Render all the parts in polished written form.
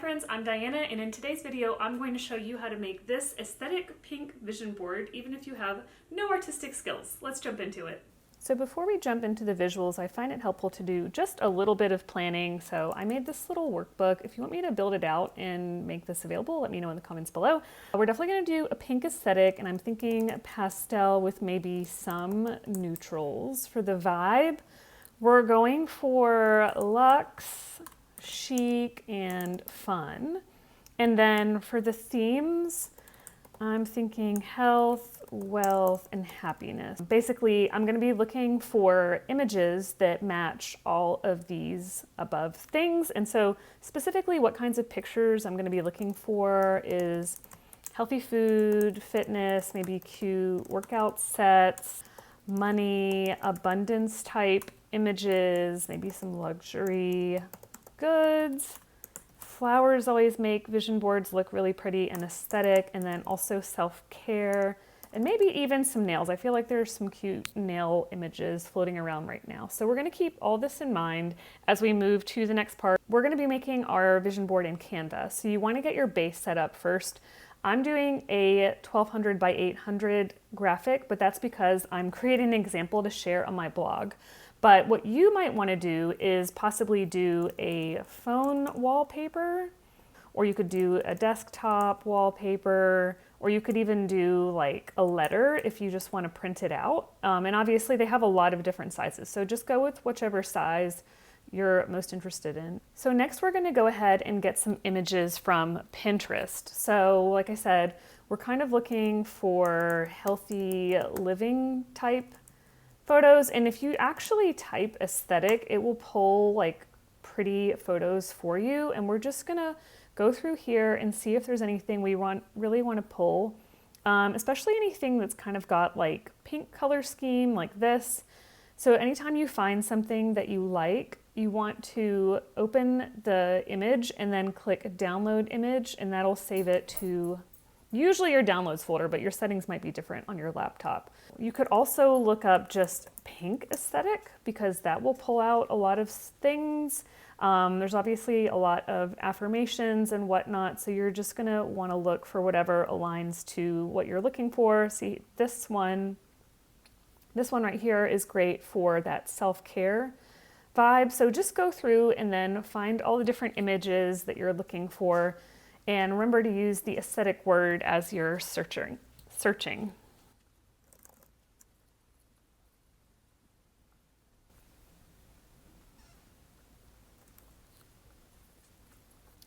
friends, I'm Diana, and in today's video I'm going to show you how to make this aesthetic pink vision board even if you have no artistic skills. Let's jump into it. So before we jump into the visuals, I find it helpful to do just a little bit of planning. So I made this little workbook. If you want me to build it out and make this available, let me know in the comments below. We're definitely going to do a pink aesthetic, and I'm thinking pastel with maybe some neutrals. For the vibe, we're going for luxe, chic, and fun. And then for the themes, I'm thinking health, wealth, and happiness. Basically, I'm going to be looking for images that match all of these above things. And so specifically what kinds of pictures I'm going to be looking for is healthy food, fitness, maybe cute workout sets, money, abundance type images, maybe some luxury goods. Flowers always make vision boards look really pretty and aesthetic, and then also self-care, and maybe even some nails. I feel like there's some cute nail images floating around right now. So we're going to keep all this in mind as we move to the next part. We're going to be making our vision board in Canva. So you want to get your base set up first. I'm doing a 1200 by 800 graphic, but that's because I'm creating an example to share on my blog. But what you might want to do is possibly do a phone wallpaper, or you could do a desktop wallpaper, or you could even do like a letter if you just want to print it out. And obviously they have a lot of different sizes, so just go with whichever size you're most interested in. So next we're going to go ahead and get some images from Pinterest. So like I said, we're kind of looking for healthy living type photos, and if you actually type aesthetic, it will pull like pretty photos for you, and we're just gonna go through here and see if there's anything we really want to pull, especially anything that's kind of got like pink color scheme like this. So anytime you find something that you like, you want to open the image and then click download image, and that'll save it to usually your downloads folder, but your settings might be different on your laptop. You could also look up just pink aesthetic, because that will pull out a lot of things. There's obviously a lot of affirmations and whatnot, so you're just gonna wanna look for whatever aligns to what you're looking for. See, this one right here is great for that self-care vibe. So just go through and then find all the different images that you're looking for. And remember to use the aesthetic word as you're searching.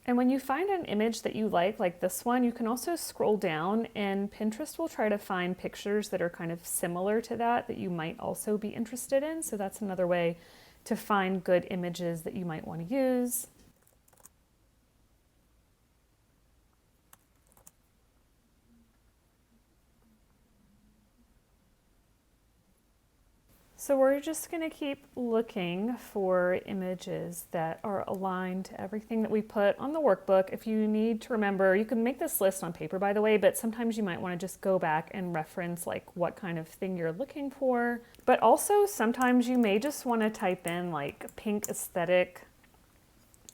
And when you find an image that you like this one, you can also scroll down, and Pinterest will try to find pictures that are kind of similar to that you might also be interested in. So that's another way to find good images that you might want to use. So we're just going to keep looking for images that are aligned to everything that we put on the workbook. If you need to remember, you can make this list on paper, by the way, but sometimes you might want to just go back and reference like what kind of thing you're looking for. But also sometimes you may just want to type in like pink aesthetic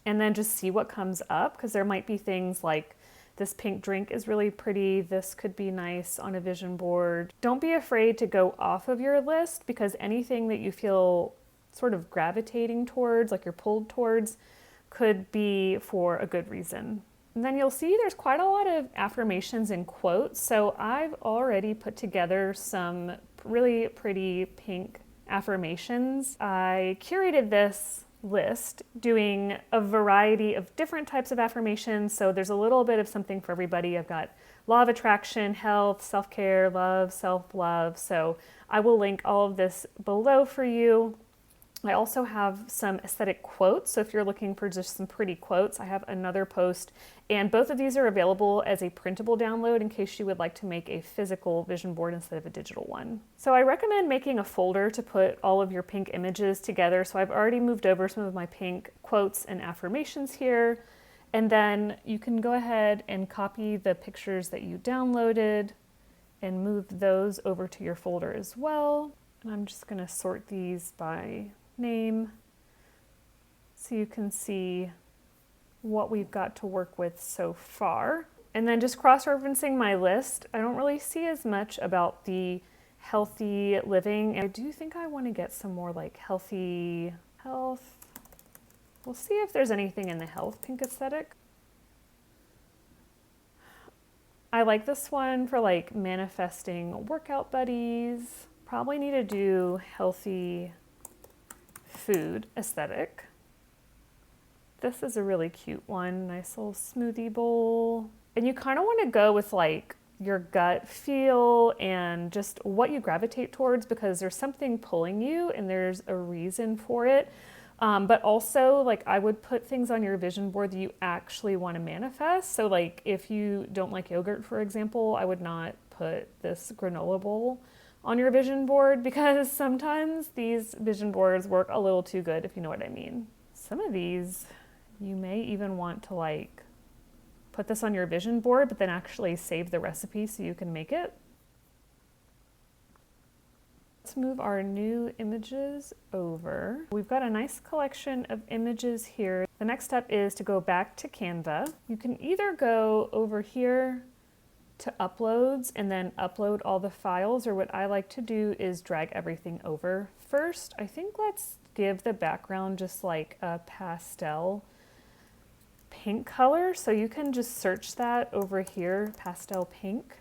and then just see what comes up, because there might be things like this pink drink is really pretty. This could be nice on a vision board. Don't be afraid to go off of your list, because anything that you feel sort of gravitating towards, like you're pulled towards, could be for a good reason. And then you'll see there's quite a lot of affirmations and quotes. So I've already put together some really pretty pink affirmations. I curated this list doing a variety of different types of affirmations, so there's a little bit of something for everybody. I've got law of attraction, health, self-care, love, self-love, so I will link all of this below for you. I also have some aesthetic quotes, so if you're looking for just some pretty quotes, I have another post, and both of these are available as a printable download in case you would like to make a physical vision board instead of a digital one. So I recommend making a folder to put all of your pink images together. So I've already moved over some of my pink quotes and affirmations here, and then you can go ahead and copy the pictures that you downloaded and move those over to your folder as well. And I'm just going to sort these by name so you can see what we've got to work with so far. And then just cross-referencing my list, I don't really see as much about the healthy living. I do think I want to get some more like healthy health. We'll see if there's anything in the health pink aesthetic. I like this one for like manifesting workout buddies. Probably need to do healthy food aesthetic. This is a really cute one, nice little smoothie bowl. And you kind of want to go with like your gut feel and just what you gravitate towards, because there's something pulling you and there's a reason for it. But also, like, I would put things on your vision board that you actually want to manifest. So like if you don't like yogurt, for example, I would not put this granola bowl on your vision board, because sometimes these vision boards work a little too good, if you know what I mean. Some of these, you may even want to like put this on your vision board, but then actually save the recipe so you can make it. Let's move our new images over. We've got a nice collection of images here. The next step is to go back to Canva. You can either go over here to uploads and then upload all the files, or what I like to do is drag everything over first. I think let's give the background just like a pastel pink color. So you can just search that over here, pastel pink,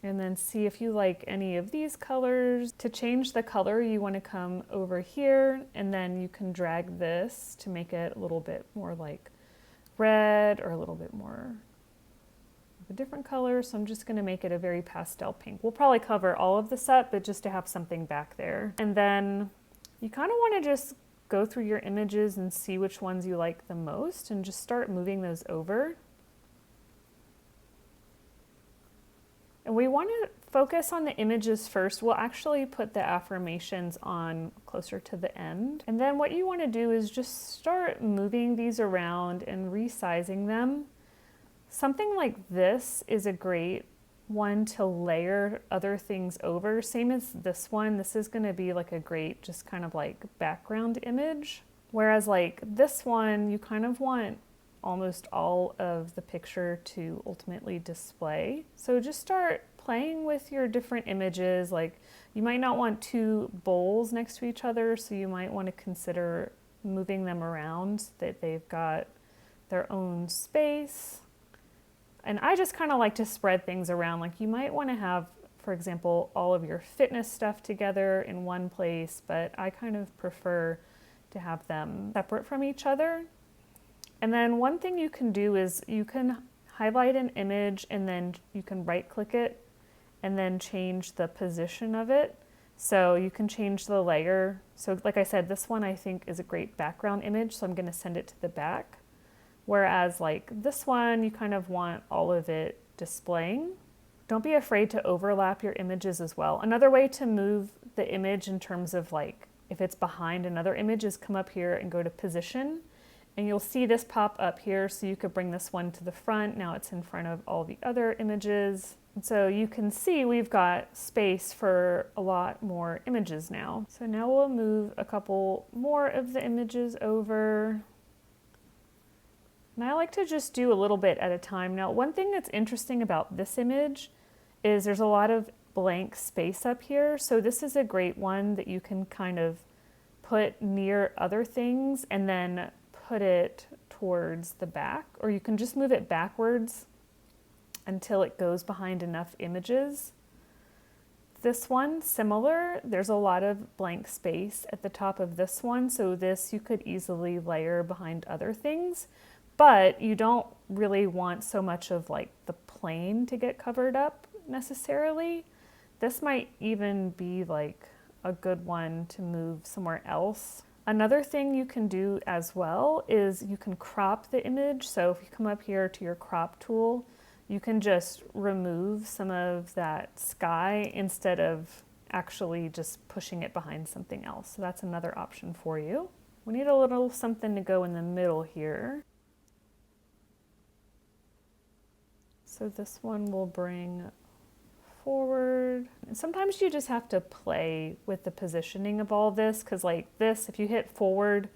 and then see if you like any of these colors. To change the color, you want to come over here and then you can drag this to make it a little bit more like red or a little bit more of a different color. So I'm just going to make it a very pastel pink. We'll probably cover all of this up, but just to have something back there. And then you kind of want to just go through your images and see which ones you like the most and just start moving those over. And we want to focus on the images first. We'll actually put the affirmations on closer to the end. And then what you want to do is just start moving these around and resizing them. Something like this is a great one to layer other things over. Same as this one. This is going to be like a great just kind of like background image. Whereas like this one, you kind of want almost all of the picture to ultimately display. So just start playing with your different images. Like you might not want two bowls next to each other, so you might want to consider moving them around so that they've got their own space. And I just kind of like to spread things around. Like you might want to have, for example, all of your fitness stuff together in one place, but I kind of prefer to have them separate from each other. And then one thing you can do is you can highlight an image and then you can right click it and then change the position of it. So you can change the layer. So like I said, this one I think is a great background image, so I'm going to send it to the back. Whereas like this one, you kind of want all of it displaying. Don't be afraid to overlap your images as well. Another way to move the image in terms of like if it's behind another image is come up here and go to position. And you'll see this pop up here, so you could bring this one to the front. Now it's in front of all the other images. And so you can see we've got space for a lot more images now. So now we'll move a couple more of the images over. And I like to just do a little bit at a time. Now, one thing that's interesting about this image is there's a lot of blank space up here. So this is a great one that you can kind of put near other things and then put it towards the back, or you can just move it backwards until it goes behind enough images. This one, similar, there's a lot of blank space at the top of this one, so this you could easily layer behind other things, but you don't really want so much of like the plane to get covered up necessarily. This might even be like a good one to move somewhere else. Another thing you can do as well is you can crop the image. So if you come up here to your crop tool, you can just remove some of that sky instead of actually just pushing it behind something else. So that's another option for you. We need a little something to go in the middle here. So this one will bring forward. And sometimes you just have to play with the positioning of all this, because like this, if you hit forward,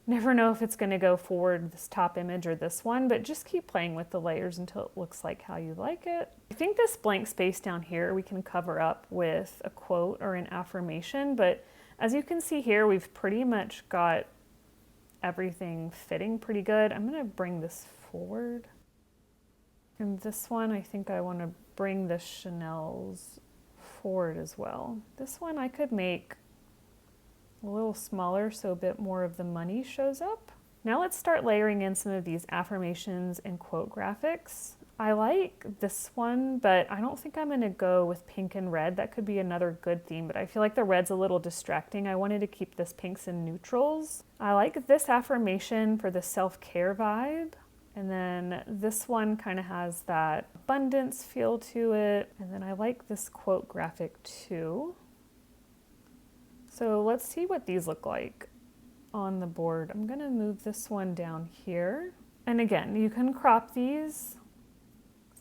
Never know if it's going to go forward this top image or this one, but just keep playing with the layers until it looks like how you like it. I think this blank space down here we can cover up with a quote or an affirmation, but as you can see here, we've pretty much got everything fitting pretty good. I'm going to bring this forward. And this one, I think I want to bring the Chanel's forward as well. This one I could make a little smaller so a bit more of the money shows up. Now let's start layering in some of these affirmations and quote graphics. I like this one, but I don't think I'm going to go with pink and red. That could be another good theme, but I feel like the red's a little distracting. I wanted to keep this pinks and neutrals. I like this affirmation for the self-care vibe. And then this one kind of has that abundance feel to it. And then I like this quote graphic too. So let's see what these look like on the board. I'm going to move this one down here. And again, you can crop these.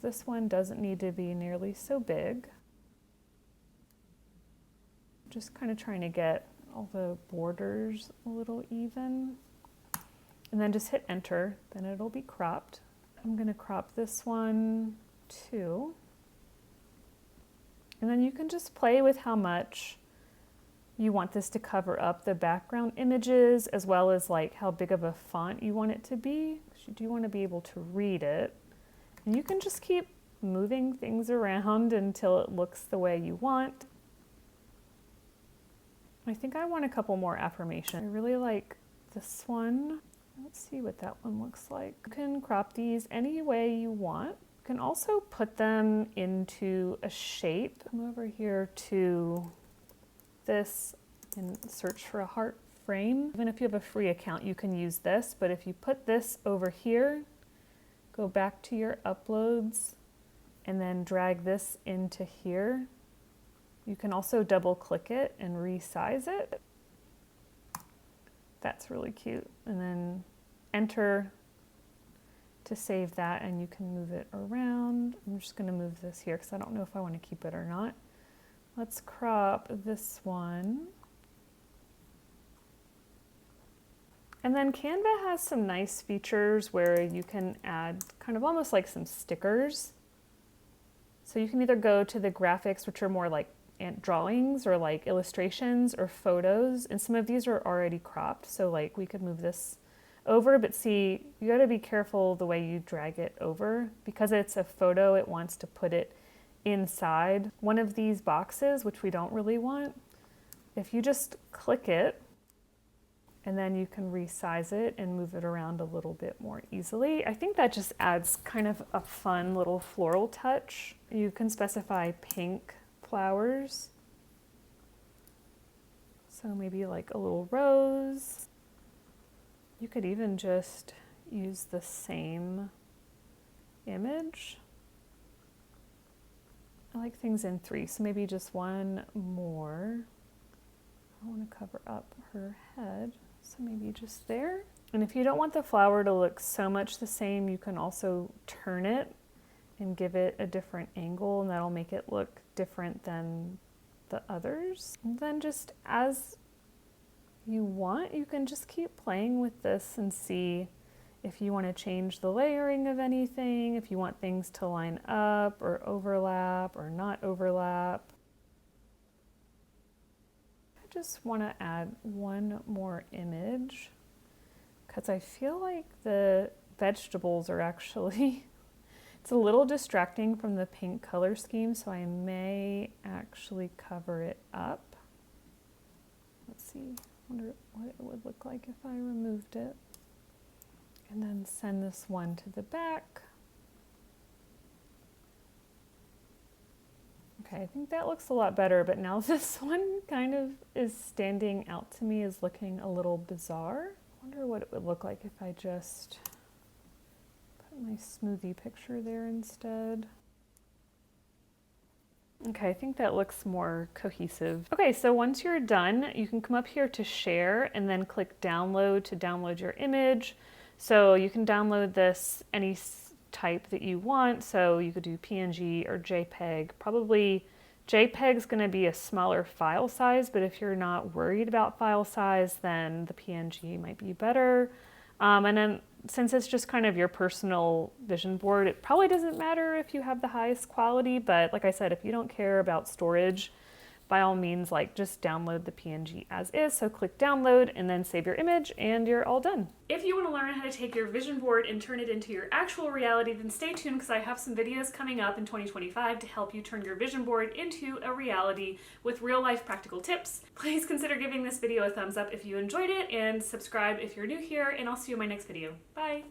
This one doesn't need to be nearly so big. Just kind of trying to get all the borders a little even. And then just hit enter, then it'll be cropped. I'm going to crop this one too. And then you can just play with how much you want this to cover up the background images, as well as like how big of a font you want it to be. You do want to be able to read it. And you can just keep moving things around until it looks the way you want. I think I want a couple more affirmations. I really like this one. Let's see what that one looks like. You can crop these any way you want. You can also put them into a shape. Come over here to this and search for a heart frame. Even if you have a free account, you can use this, but if you put this over here, go back to your uploads and then drag this into here. You can also double click it and resize it. That's really cute. And then enter to save that, and you can move it around. I'm just going to move this here because I don't know if I want to keep it or not. Let's crop this one. And then Canva has some nice features where you can add kind of almost like some stickers. So you can either go to the graphics, which are more like drawings or like illustrations or photos. And some of these are already cropped. So like we could move this over, but see, you got to be careful the way you drag it over. Because it's a photo, it wants to put it inside one of these boxes, which we don't really want. If you just click it, and then you can resize it and move it around a little bit more easily. I think that just adds kind of a fun little floral touch. You can specify pink flowers. So maybe like a little rose. You could even just use the same image. I like things in 3, so maybe just one more. I want to cover up her head. So maybe just there. And if you don't want the flower to look so much the same, you can also turn it and give it a different angle, and that'll make it look different than the others. And then just as you want, you can just keep playing with this and see if you want to change the layering of anything, if you want things to line up or overlap or not overlap. Just want to add one more image because I feel like the vegetables are actually, it's a little distracting from the pink color scheme, so I may actually cover it up. Let's see, I wonder what it would look like if I removed it. And then send this one to the back. Okay, I think that looks a lot better, but now this one kind of is standing out to me as looking a little bizarre. I wonder what it would look like if I just put my smoothie picture there instead. Okay, I think that looks more cohesive. Okay, so once you're done, you can come up here to share and then click download to download your image. So you can download this any type that you want, so you could do PNG or JPEG. Probably JPEG's going to be a smaller file size, but if you're not worried about file size, then the PNG might be better. And then since it's just kind of your personal vision board, it probably doesn't matter if you have the highest quality, but like I said, if you don't care about storage, by all means, like just download the PNG as is. So click download and then save your image and you're all done. If you want to learn how to take your vision board and turn it into your actual reality, then stay tuned because I have some videos coming up in 2025 to help you turn your vision board into a reality with real life practical tips. Please consider giving this video a thumbs up if you enjoyed it and subscribe if you're new here, and I'll see you in my next video. Bye.